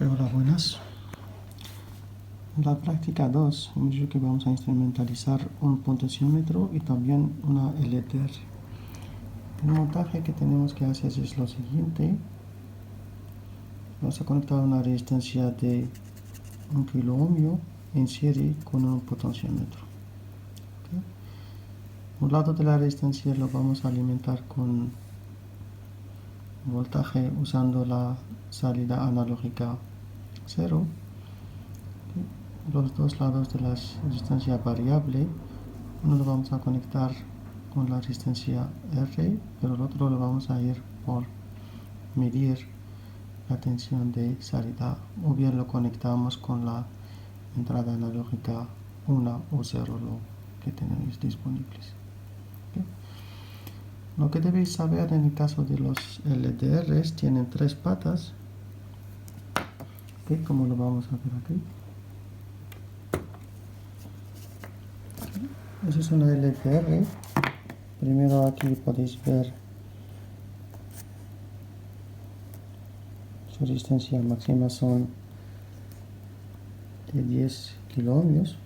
Hola, buenas. En la práctica 2 hemos dicho que vamos a instrumentalizar un potenciómetro y también una LDR. El montaje que tenemos que hacer es lo siguiente. Vamos a conectar una resistencia de 1 kilo ohmio en serie con un potenciómetro. ¿Okay? Un lado de la resistencia lo vamos a alimentar con voltaje usando la salida analógica 0. Los dos lados de la resistencia variable, uno lo vamos a conectar con la resistencia R, pero el otro lo vamos a ir por medir la tensión de salida, o bien lo conectamos con la entrada analógica 1 o 0, lo que tenéis disponibles. ¿Okay? Lo que debéis saber en el caso de los LDRs, tienen 3 patas, ¿okay? Como lo vamos a ver aquí. Esa es una LDR. Primero aquí podéis ver su resistencia máxima son de 10 kilo ohmios.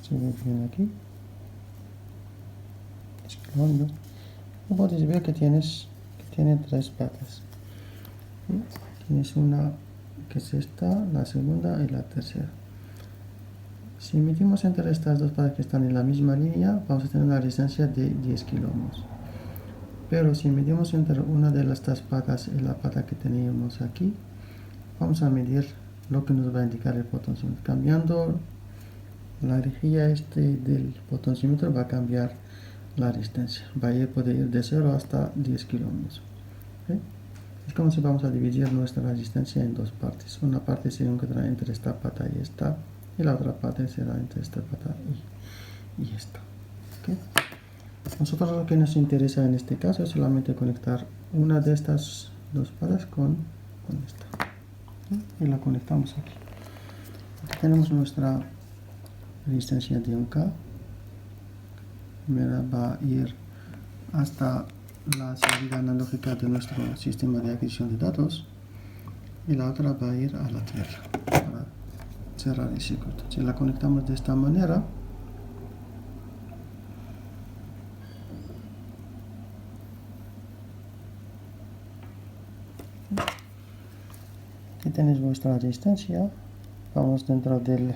Se ve bien aquí. 10 kilo ohmios. Y podéis ver que tiene 3 patas. ¿Sí? Tienes una que es esta, la segunda y la tercera. Si medimos entre estas dos patas que están en la misma línea, vamos a tener una resistencia de 10 kilo ohmios. Pero si medimos entre una de las tres patas y la pata que teníamos aquí, vamos a medir lo que nos va a indicar el potenciómetro. Cambiando la rejilla del potenciómetro va a cambiar la resistencia. Puede ir de 0 hasta 10 kilo ohmios. ¿Okay? Es como si vamos a dividir nuestra resistencia en dos partes. Una parte se encuentra entre esta pata y esta, y la otra parte será entre esta pata y esta. ¿Okay? Nosotros lo que nos interesa en este caso es solamente conectar una de estas dos patas con esta. ¿Okay? Y la conectamos aquí. Aquí tenemos nuestra resistencia de 1K. Primera va a ir hasta la salida analógica de nuestro sistema de adquisición de datos y la otra va a ir a la tierra para cerrar el circuito. Si la conectamos de esta manera, aquí tenéis vuestra resistencia. Vamos dentro del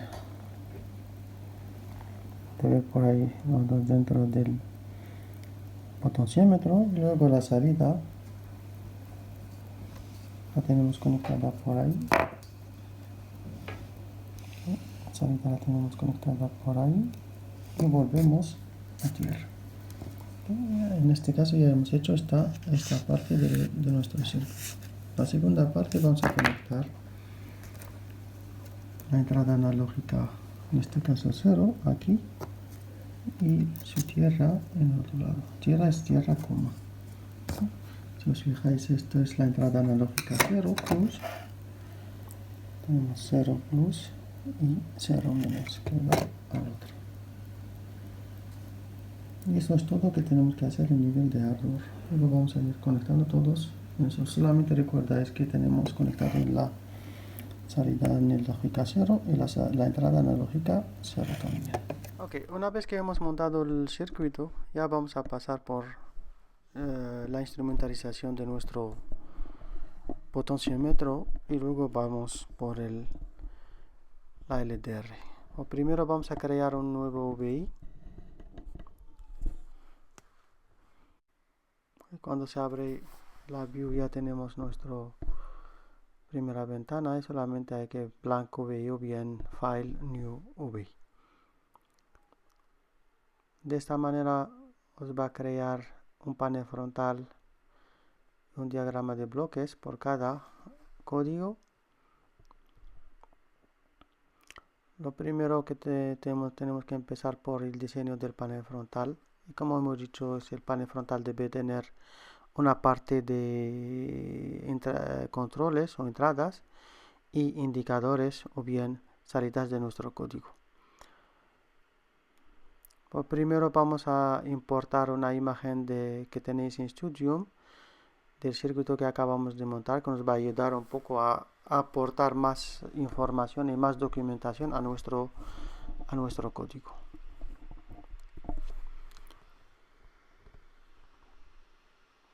dentro del potenciómetro y luego la salida la tenemos conectada por ahí. La salida la tenemos conectada por ahí y volvemos a tierra. En este caso ya hemos hecho esta parte de nuestro circuito. La segunda parte vamos a conectar la entrada analógica, en este caso 0, aquí, y su tierra en el otro lado. Tierra es tierra coma. Si os fijáis, esto es la entrada analógica 0 plus, tenemos 0 plus y 0 menos, que va al otro. Y eso es todo lo que tenemos que hacer en nivel de hardware. Luego vamos a ir conectando todos. Eso solamente recordáis que tenemos conectado la salida analógica 0 y la entrada analógica 0 también. Ok, una vez que hemos montado el circuito, ya vamos a pasar por la instrumentalización de nuestro potenciómetro y luego vamos por la LDR. Primero vamos a crear un nuevo VI. Cuando se abre la view ya tenemos nuestra primera ventana y solamente hay que blanco VI o bien File New VI. De esta manera os va a crear un panel frontal y un diagrama de bloques por cada código. Lo primero que tenemos que empezar por el diseño del panel frontal. Y como hemos dicho, el panel frontal debe tener una parte de controles o entradas y indicadores o bien salidas de nuestro código. Primero vamos a importar una imagen que tenéis en Studium del circuito que acabamos de montar, que nos va a ayudar un poco a aportar más información y más documentación a nuestro código.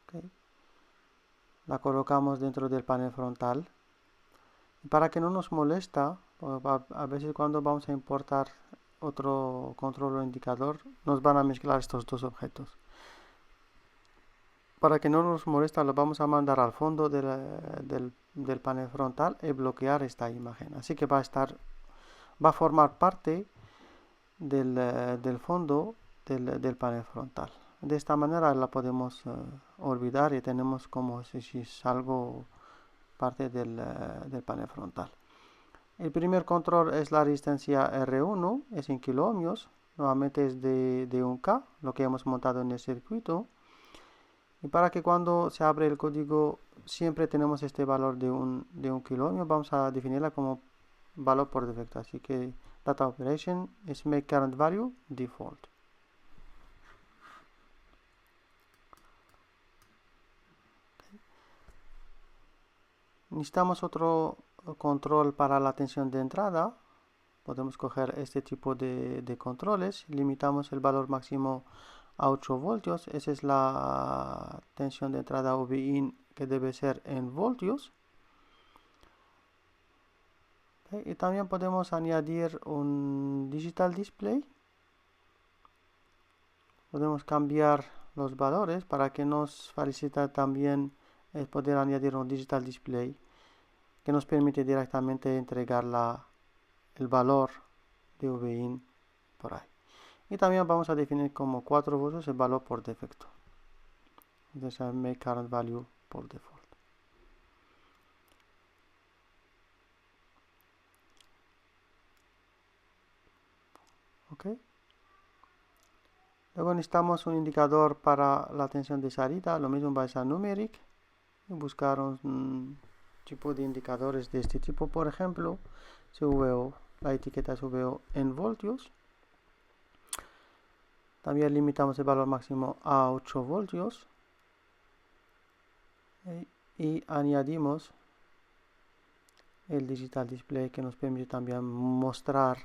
Okay. La colocamos dentro del panel frontal. Para que no nos molesta, a veces cuando vamos a importar otro control o indicador, nos van a mezclar estos dos objetos. Para que no nos molesta, lo vamos a mandar al fondo del panel frontal y bloquear esta imagen. Así que va a formar parte del fondo del panel frontal. De esta manera la podemos olvidar y tenemos como si es algo parte del panel frontal. El primer control es la resistencia R1, es en kiloohmios, nuevamente es de 1K, lo que hemos montado en el circuito. Y para que cuando se abre el código siempre tenemos este valor de un kiloohmio, vamos a definirla como valor por defecto. Así que data operation es make current value default. Necesitamos otro control para la tensión de entrada. Podemos coger este tipo de controles. Limitamos el valor máximo a 8 voltios. Esa es la tensión de entrada VIN que debe ser en voltios. Y también podemos añadir un digital display. Podemos cambiar los valores para que nos facilite también poder añadir un digital display que nos permite directamente entregar el valor de VIN por ahí. Y también vamos a definir como 4 voltios el valor por defecto. Entonces, make current value por default. Ok. Luego necesitamos un indicador para la tensión de salida. Lo mismo vais a numeric y buscar un tipo de indicadores de este tipo. Por ejemplo, CVO, la etiqueta CVO en voltios. También limitamos el valor máximo a 8 voltios. Y añadimos el digital display que nos permite también mostrar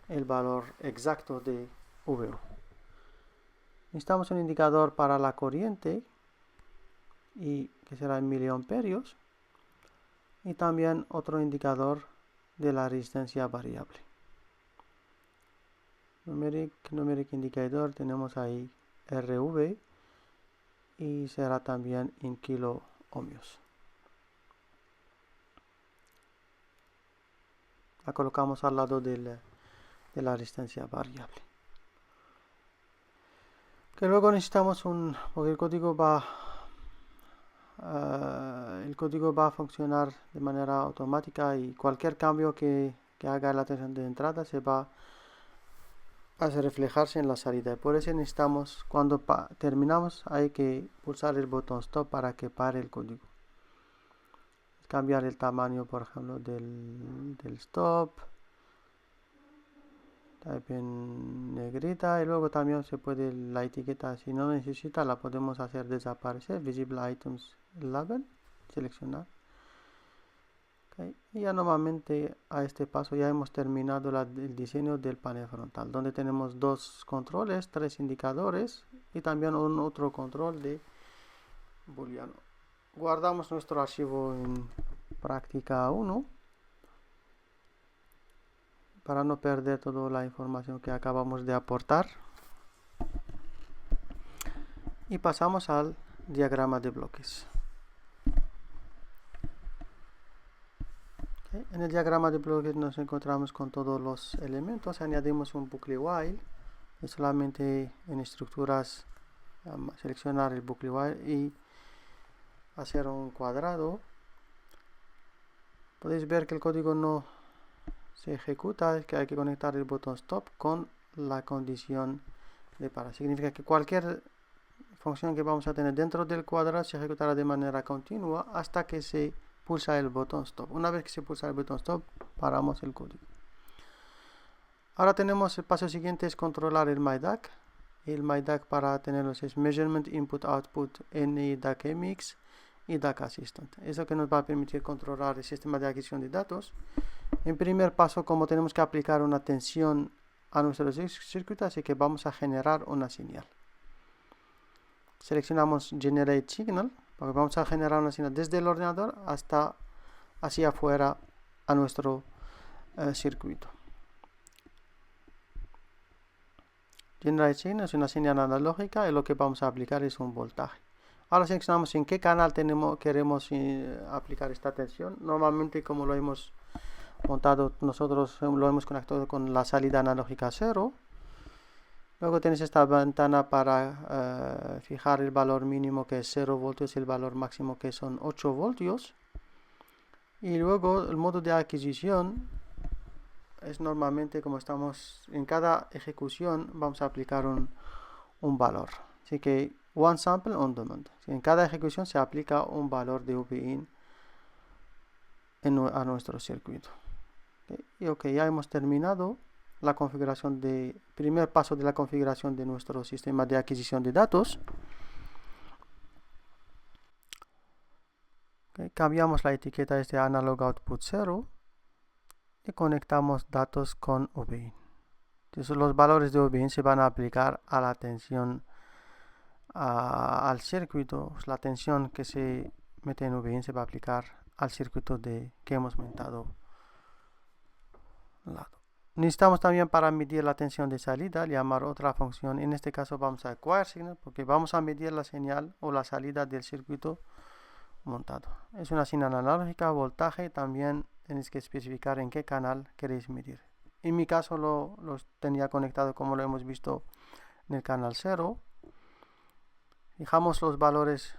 el valor exacto de VO. Necesitamos un indicador para la corriente y que será en miliamperios y también otro indicador de la resistencia variable. Numeric indicator, tenemos ahí RV y será también en kiloohmios. La colocamos al lado de la resistencia variable. Que luego necesitamos porque el código va a funcionar de manera automática y cualquier cambio que haga la tensión de entrada se va a reflejarse en la salida. Y por eso necesitamos, cuando terminamos, hay que pulsar el botón stop para que pare el código. Cambiar el tamaño, por ejemplo, del stop. Type en negrita y luego también se puede la etiqueta, si no necesita la podemos hacer desaparecer. Visible items label, seleccionar. Okay. Y ya nuevamente a este paso ya hemos terminado el diseño del panel frontal, donde tenemos 2 controles, 3 indicadores y también un otro control de booleano. Guardamos nuestro archivo en práctica 1 para no perder toda la información que acabamos de aportar. Y pasamos al diagrama de bloques. Okay. En el diagrama de bloques nos encontramos con todos los elementos. Añadimos un bucle while. Y solamente en estructuras seleccionar el bucle while y hacer un cuadrado. Podéis ver que el código no se ejecuta, es que hay que conectar el botón stop con la condición de para. Significa que cualquier función que vamos a tener dentro del cuadrado se ejecutará de manera continua hasta que se pulsa el botón stop. Una vez que se pulsa el botón stop, paramos el código. Ahora tenemos el paso siguiente, es controlar el MyDAC. El MyDAC para tenerlos es Measurement Input Output NI DAC MX y DAC Assistant. Eso que nos va a permitir controlar el sistema de adquisición de datos. En primer paso, como tenemos que aplicar una tensión a nuestro circuito, así que vamos a generar una señal. Seleccionamos Generate Signal, porque vamos a generar una señal desde el ordenador hasta hacia afuera a nuestro circuito. Generate Signal es una señal analógica y lo que vamos a aplicar es un voltaje. Ahora seleccionamos en qué canal queremos aplicar esta tensión. Normalmente, como lo hemos montado, nosotros lo hemos conectado con la salida analógica 0. Luego tienes esta ventana para fijar el valor mínimo, que es 0 voltios, y el valor máximo, que son 8 voltios. Y luego el modo de adquisición es normalmente, como estamos en cada ejecución, vamos a aplicar un valor. Así que one sample on demand. En cada ejecución se aplica un valor de VIN a nuestro circuito. Y ya hemos terminado la configuración primer paso de la configuración de nuestro sistema de adquisición de datos. Cambiamos la etiqueta de Analog Output 0 y conectamos datos con VIN. Entonces los valores de VIN se van a aplicar a la tensión al circuito. La tensión que se mete en VIN se va a aplicar al circuito que hemos montado. Necesitamos también, para medir la tensión de salida, llamar otra función. En este caso vamos a Acquire Signal, porque vamos a medir la señal o la salida del circuito montado. Es una señal analógica, voltaje. También tenéis que especificar en qué canal queréis medir. En mi caso lo tenía conectado, como lo hemos visto, en el canal 0. Fijamos los valores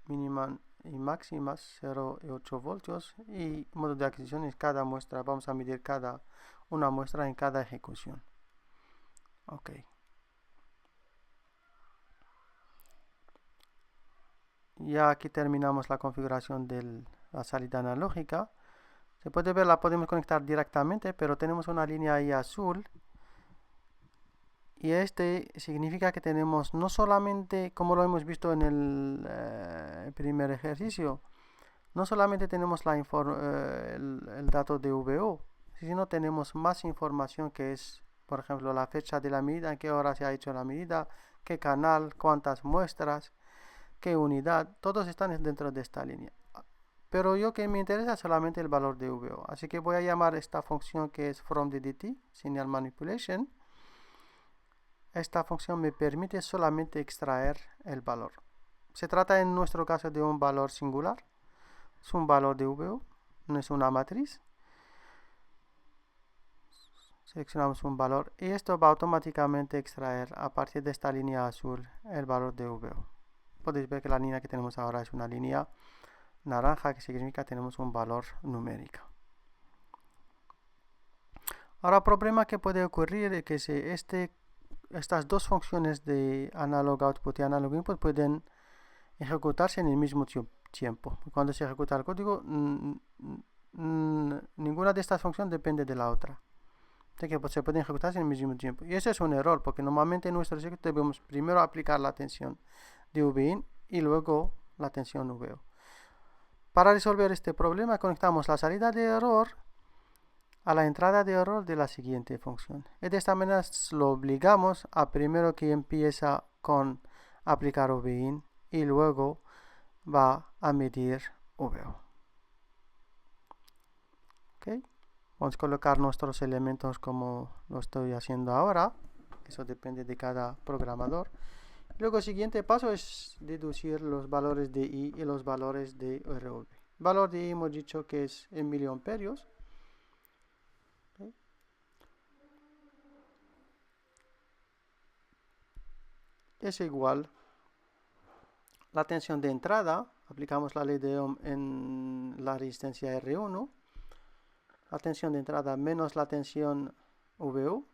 mínima y máximas, 0 y 8 voltios, y modo de adquisición es cada muestra. Vamos a medir una muestra en cada ejecución. Ok. Ya aquí terminamos la configuración de la salida analógica. Se puede ver, la podemos conectar directamente, pero tenemos una línea ahí azul. Y este significa que tenemos no solamente, como lo hemos visto en el primer ejercicio, no solamente tenemos el dato de VO, sino tenemos más información, que es, por ejemplo, la fecha de la medida, en qué hora se ha hecho la medida, qué canal, cuántas muestras, qué unidad. Todos están dentro de esta línea. Pero yo, que me interesa solamente el valor de VO. Así que voy a llamar esta función, que es FromDDT, Signal Manipulation. Esta función me permite solamente extraer el valor. Se trata en nuestro caso de un valor singular. Es un valor de VO, no es una matriz. Seleccionamos un valor y esto va automáticamente a extraer a partir de esta línea azul el valor de VO. Podéis ver que la línea que tenemos ahora es una línea naranja, que significa que tenemos un valor numérico. Ahora, el problema que puede ocurrir es que estas dos funciones de Analog Output y Analog Input pueden ejecutarse en el mismo tiempo. Cuando se ejecuta el código, ninguna de estas funciones depende de la otra. Así que se pueden ejecutarse en el mismo tiempo. Y ese es un error, porque normalmente en nuestro circuito debemos primero aplicar la tensión de VIN y luego la tensión VO. Para resolver este problema, conectamos la salida de error a la entrada de error de la siguiente función. Y de esta manera lo obligamos a primero que empieza con aplicar VIN y luego va a medir VO. Okay. Vamos a colocar nuestros elementos como lo estoy haciendo ahora. Eso depende de cada programador. Luego el siguiente paso es deducir los valores de I y los valores de RV. El valor de I hemos dicho que es en miliamperios. Okay. Es igual la tensión de entrada. Aplicamos la ley de Ohm en la resistencia R1. La tensión de entrada menos la tensión VO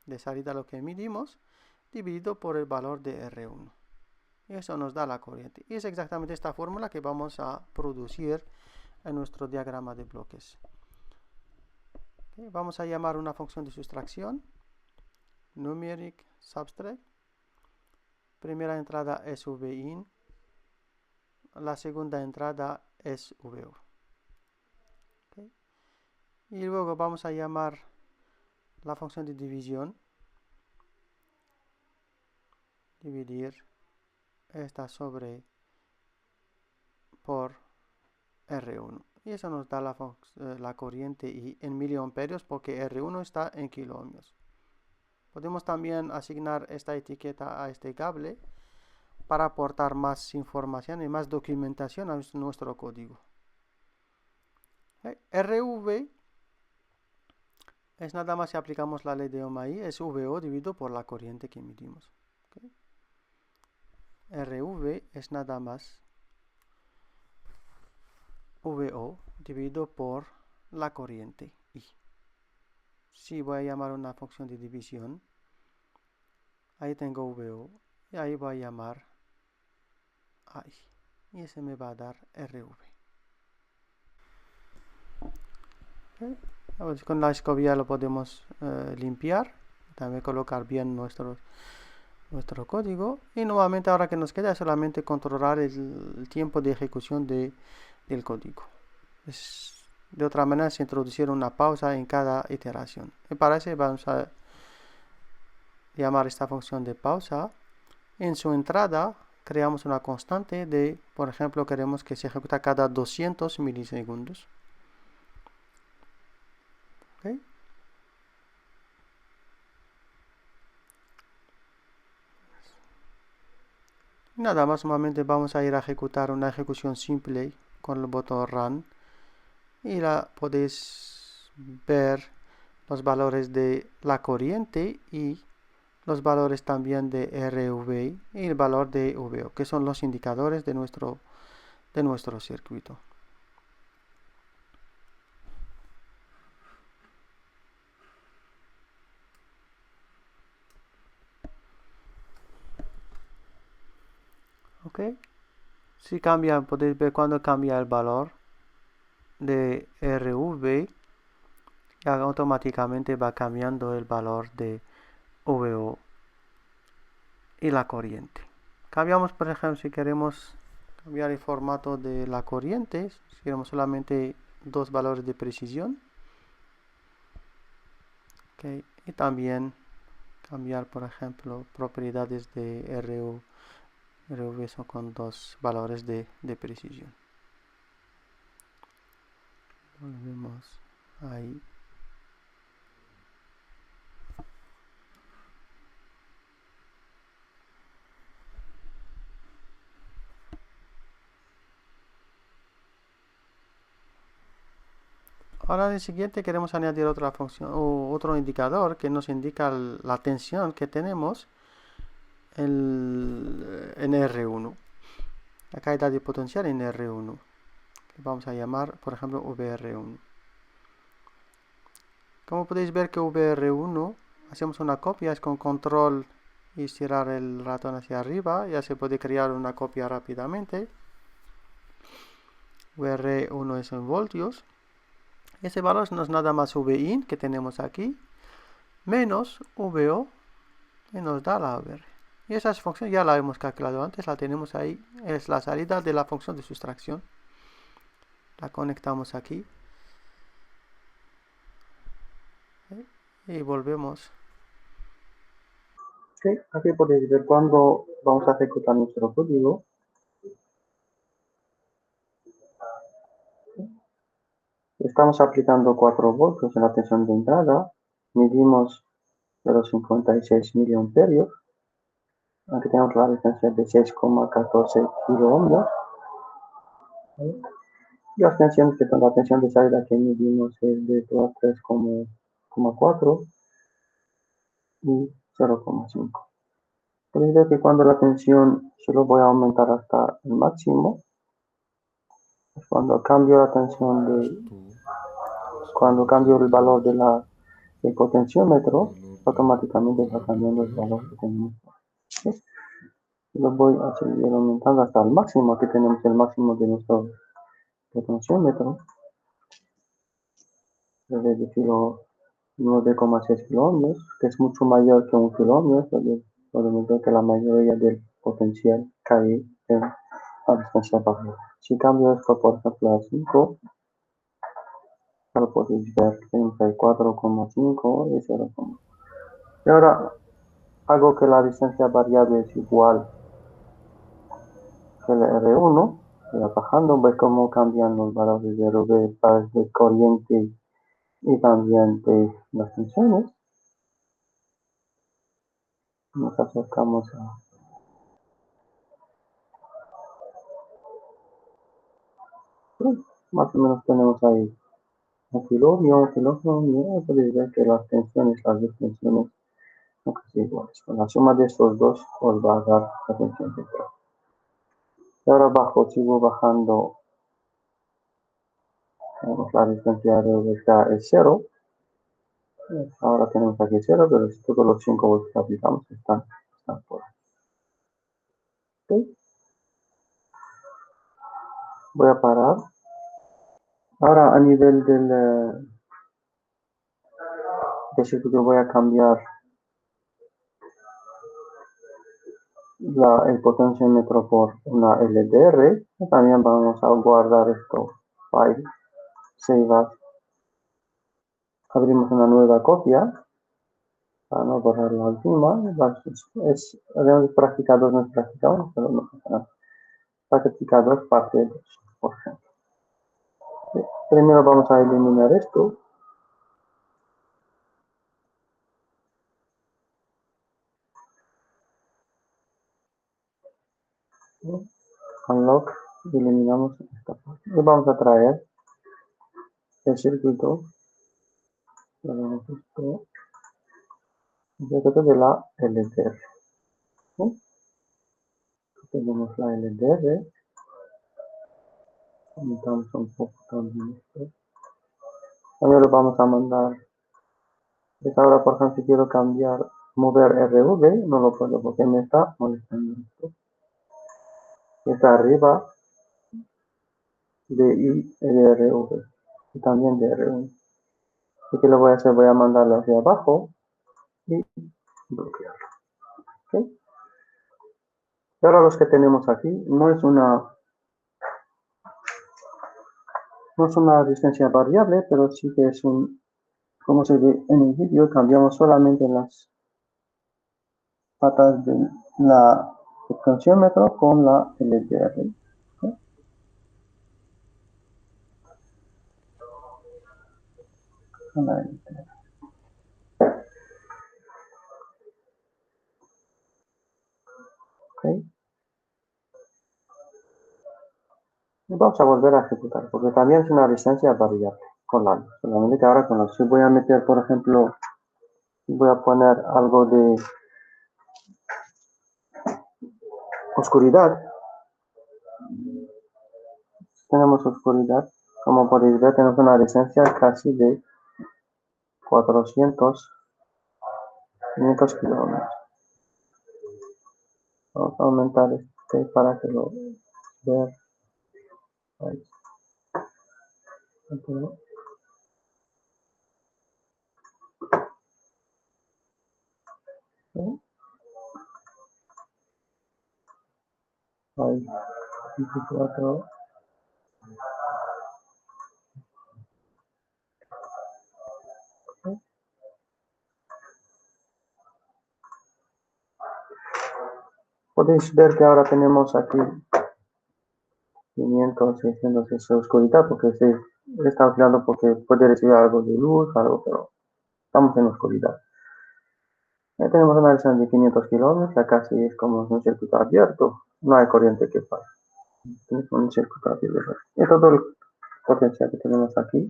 de salida, lo que midimos, dividido por el valor de R1. Y eso nos da la corriente. Y es exactamente esta fórmula que vamos a producir en nuestro diagrama de bloques. Okay. Vamos a llamar una función de sustracción, numeric subtract. Primera entrada es VIN, la segunda entrada es VO. ¿Okay? Y luego vamos a llamar la función de división. Dividir esta sobre por R1. Y eso nos da la corriente I en miliamperios porque R1 está en kiloohmios. Podemos también asignar esta etiqueta a este cable para aportar más información y más documentación a nuestro código. RV es nada más si aplicamos la ley de Ohm ahí, es VO dividido por la corriente que medimos. ¿Okay? RV es nada más VO dividido por la corriente I. Si voy a llamar una función de división, ahí tengo VO y ahí voy a llamar a I. Y ese me va a dar RV. ¿Okay? Con la escobilla lo podemos limpiar, también colocar bien nuestro código. Y nuevamente ahora que nos queda es solamente controlar el tiempo de ejecución del código. De otra manera se introducir una pausa en cada iteración. Y para eso vamos a llamar esta función de pausa. En su entrada creamos una constante de, por ejemplo, queremos que se ejecuta cada 200 milisegundos. ¿Okay? Nada más, nuevamente vamos a ir a ejecutar una ejecución simple con el botón Run. Y podéis ver los valores de la corriente y los valores también de RV y el valor de VO, que son los indicadores de nuestro circuito. Ok, si cambia, podéis ver cuando cambia el valor de RV, ya automáticamente va cambiando el valor de VO y la corriente. Cambiamos, por ejemplo, si queremos cambiar el formato de la corriente, si queremos solamente dos valores de precisión. Okay. Y también cambiar, por ejemplo, propiedades de RV son con dos valores de precisión. Volvemos ahí. Ahora de siguiente queremos añadir otra función o otro indicador que nos indica la tensión que tenemos en R1. La caída de potencial en R1. Que vamos a llamar, por ejemplo, VR1. Como podéis ver que VR1, hacemos una copia, es con control y estirar el ratón hacia arriba, ya se puede crear una copia rápidamente. VR1 es en voltios. Ese valor no es nada más Vin que tenemos aquí, menos VO, y nos da la VR. Y esa función ya la hemos calculado antes, la tenemos ahí, es la salida de la función de sustracción. La conectamos aquí. Y volvemos. Okay, aquí podéis ver cuando vamos a ejecutar nuestro código. Estamos aplicando 4 voltios en la tensión de entrada. Medimos 0,56 miliamperios. Aquí tenemos la resistencia de 6,14 kiloohmios. Y las tensiones que son la tensión de salida que medimos es de 3,4 y 0,5. Podéis ver que cuando la tensión solo voy a aumentar hasta el máximo, es cuando cambio la tensión cuando cambio el valor del potenciómetro, automáticamente va cambiando el valor que tenemos. ¿Sí? Lo voy a seguir aumentando hasta el máximo. Aquí tenemos el máximo de nuestro potenciómetro. Debe decirlo 9,6 kiloohmios, que es mucho mayor que 1 kiloohmio. Podemos ver que la mayoría del potencial cae la distancia variable. Si cambio esto, por ejemplo, a 5, lo podéis ver, tenemos ahí 4,5 y 0. Y ahora hago que la distancia variable es igual que el R1, voy bajando, ve cómo cambian los valores de R de corriente y también de las tensiones. Nos acercamos a... más o menos tenemos ahí un kiloohmio, y podéis ver que las tensiones, las dos tensiones son casi iguales. Con la suma de estos dos os va a dar la tensión central. Y ahora bajo, sigo bajando, la distancia de V es 0. Ahora tenemos aquí 0, pero todos los 5 voltios que aplicamos están por aquí. ¿Okay? Voy a parar. Ahora a nivel del circuito voy a cambiar el potenciómetro por una LDR. Y también vamos a guardar esto, file, save as. Abrimos una nueva copia para no borrar la última. Habíamos practicado 2, no es práctica 1, pero no pasa nada. Práctica 2, parte 2, por ejemplo. Primero vamos a eliminar esto. Unlock, eliminamos esta parte. Y vamos a traer el circuito, el circuito de la LDR. ¿Sí? Tenemos la LDR. Aumentamos un poco también esto. También lo vamos a mandar. Pues ahora, por ejemplo, si quiero mover RV, no lo puedo porque me está molestando esto. Está arriba de I y de RV. Y también de R1. ¿Y qué lo voy a hacer? Voy a mandarlo hacia abajo y bloquearlo. ¿Okay? Y ahora los que tenemos aquí no es una resistencia variable, pero sí que es como se ve en el vídeo, cambiamos solamente las patas de la potenciómetro con la LDR. ¿Okay? Con la LDR. ¿Okay? Y vamos a volver a ejecutar, porque también es una resistencia variable con la luz. Solamente que ahora con la luz. Si voy a meter, por ejemplo, voy a poner algo de oscuridad. Tenemos oscuridad. Como podéis ver, tenemos una resistencia casi de 500 kilómetros. Vamos a aumentar este para que lo vean. Ahí. Ahí. 24. Podéis ver que ahora tenemos aquí 500, 600 es oscuridad porque se está oscilando porque puede recibir algo de luz, algo, pero estamos en oscuridad. Tenemos una distancia de 500 kilómetros, ya casi es como un circuito abierto, no hay corriente que pase. Es un circuito abierto. Y todo el potencial que tenemos aquí,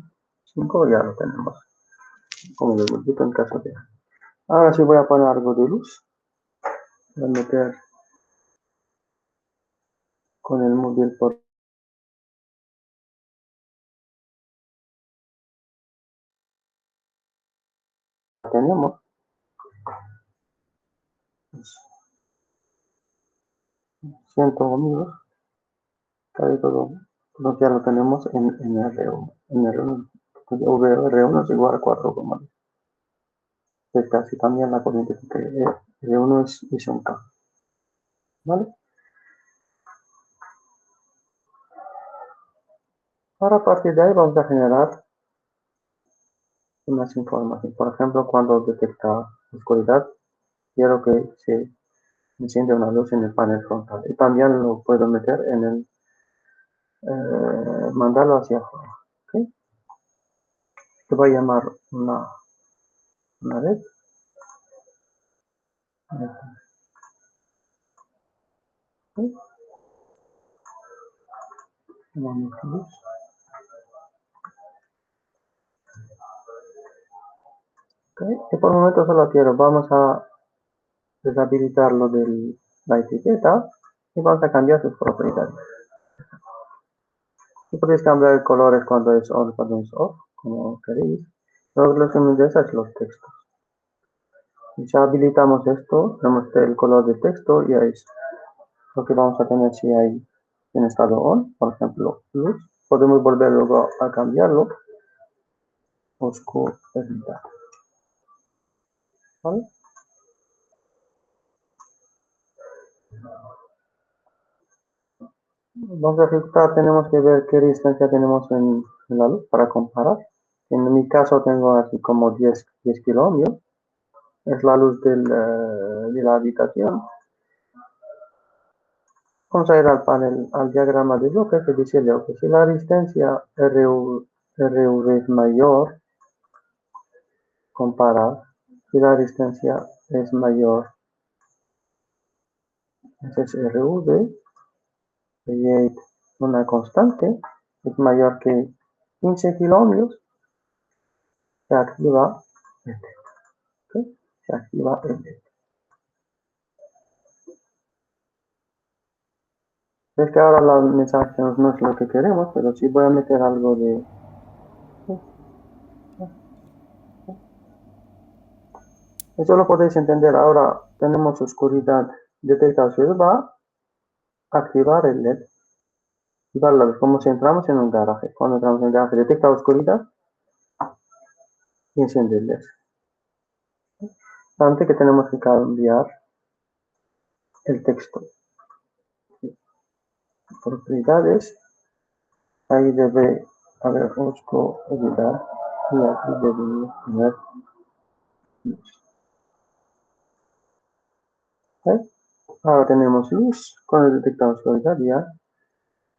5 ya lo tenemos, como lo hemos visto en caso de... Ahora sí voy a poner algo de luz, voy a meter con el móvil por... Tenemos 100 ohmios, casi todo ya lo tenemos en R1. En R1, R1 es igual a 4,10. Es casi también la corriente que R1 es un K. ¿Vale? Ahora a partir de ahí vamos a generar unas informaciones. Por ejemplo, cuando detecta oscuridad, quiero que se encienda una luz en el panel frontal. Y también lo puedo meter en el, mandarlo hacia afuera. ¿Okay? Se va a llamar una red. ¿Okay? Llamamos luz. ¿Okay? Y por el momento solo quiero, vamos a deshabilitar lo de la etiqueta y vamos a cambiar sus propiedades. Y podéis cambiar el color cuando es on, cuando es off, como queréis. Luego lo que me interesa es los textos. Ya habilitamos esto, tenemos el color de texto y ahí es lo que vamos a tener si hay en estado on, por ejemplo, luz. Podemos volver luego a cambiarlo, oscuridad. ¿Vale? Vamos a ejecutar, tenemos que ver qué distancia tenemos en la luz para comparar. En mi caso tengo así como 10 kiloohmios. Es la luz de la habitación. Vamos a ir al panel, al diagrama de bloques y decirle que si la resistencia RV es mayor, comparar. Si la resistencia es mayor, ese es RV, y una constante, es mayor que 15 kiloohmios, se activa este. ¿Okay? Se activa este. Es que ahora la mensaje no es lo que queremos, pero sí voy a meter algo de... Eso lo podéis entender. Ahora tenemos oscuridad. Detecta oscuridad, va a activar el LED. Y va a la vez, como si entramos en un garaje. Cuando entramos en el garaje, detecta oscuridad y enciende el LED. Antes que tenemos que cambiar el texto. Propiedades. Ahí debe haber oscuridad. Y aquí debe haber luz. ¿Okay? Ahora tenemos luz. Cuando detectamos oscuridad ya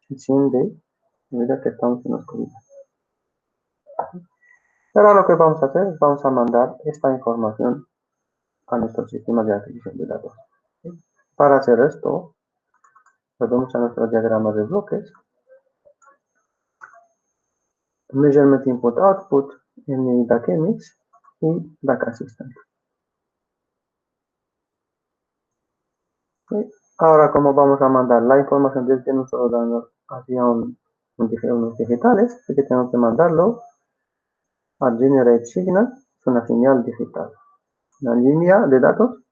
se enciende. Mira que estamos en oscuridad. Ahora lo que vamos a hacer es vamos a mandar esta información a nuestro sistema de adquisición de datos. ¿Sí? Para hacer esto, volvemos a nuestro diagrama de bloques. Measurement Input Output en DACemix y DAC Assistant. ¿Sí? Ahora, como vamos a mandar la información desde nuestro ordenador hacia unos digitales, así que tenemos que mandarlo a Generate Signal, es una señal digital, una línea de datos.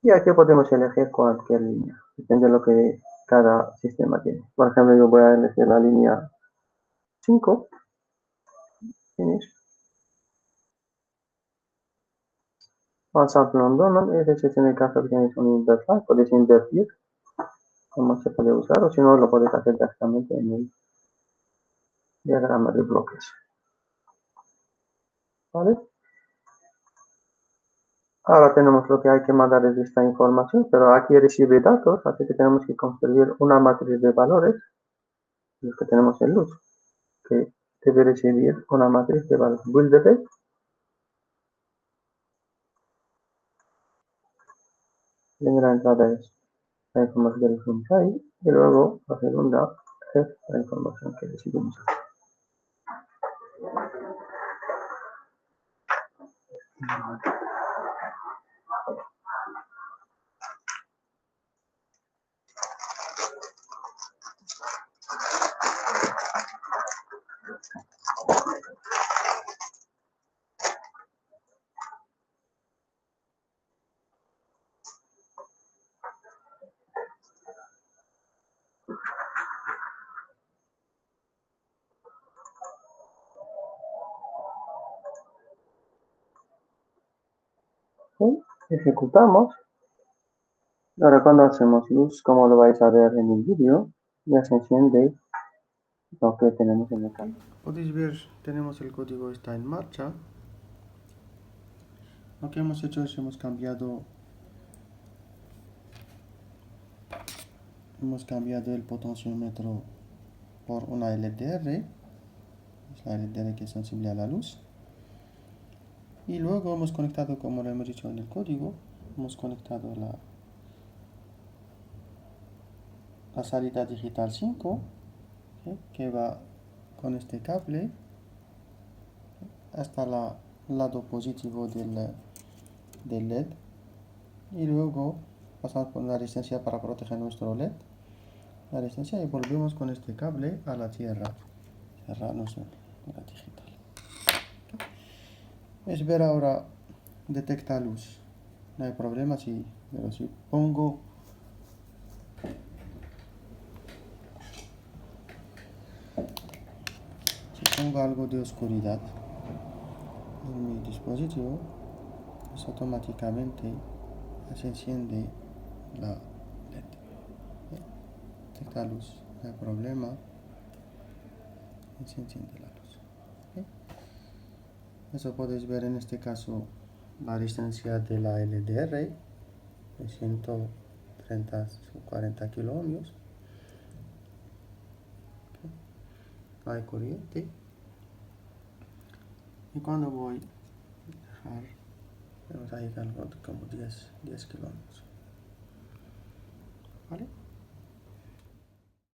Y aquí podemos elegir cualquier línea, depende de lo que cada sistema tiene. Por ejemplo, yo voy a elegir la línea 5. Finish. Sample on Donald, es decir, en el caso que tienes un interfaz, puedes invertir cómo se puede usar, o si no, lo puedes hacer directamente en el diagrama de bloques. ¿Vale? Ahora tenemos lo que hay que mandar es esta información, pero aquí recibe datos, así que tenemos que construir una matriz de valores, los que tenemos en luz, que debe recibir una matriz de valores. Build primera entrada es la información que recibimos ahí, y luego la segunda es la información que recibimos aquí. ¿Sí? Ejecutamos. Ahora cuando hacemos luz, como lo vais a ver en el vídeo, ya se enciende lo que tenemos en el cambio. Podéis ver, tenemos el código está en marcha. Lo que hemos hecho es hemos cambiado el potenciómetro por una LDR, es la LDR que es sensible a la luz. Y luego hemos conectado, como lo hemos dicho en el código, hemos conectado la salida digital 5, ¿sí?, que va con este cable hasta el lado positivo del LED, y luego pasamos por la resistencia para proteger nuestro LED, la resistencia, y volvemos con este cable a la tierra, nuestra digital. Es ver ahora, detecta luz, no hay problema, pero si pongo algo de oscuridad en mi dispositivo, pues automáticamente se enciende la LED. Detecta luz, no hay problema, y se enciende la luz. Eso podéis ver en este caso la resistencia de la LDR de 130 o 40 kiloohmios. No hay corriente. Y cuando voy a dejar, vamos a ir algo como 10 kilómetros. ¿Vale?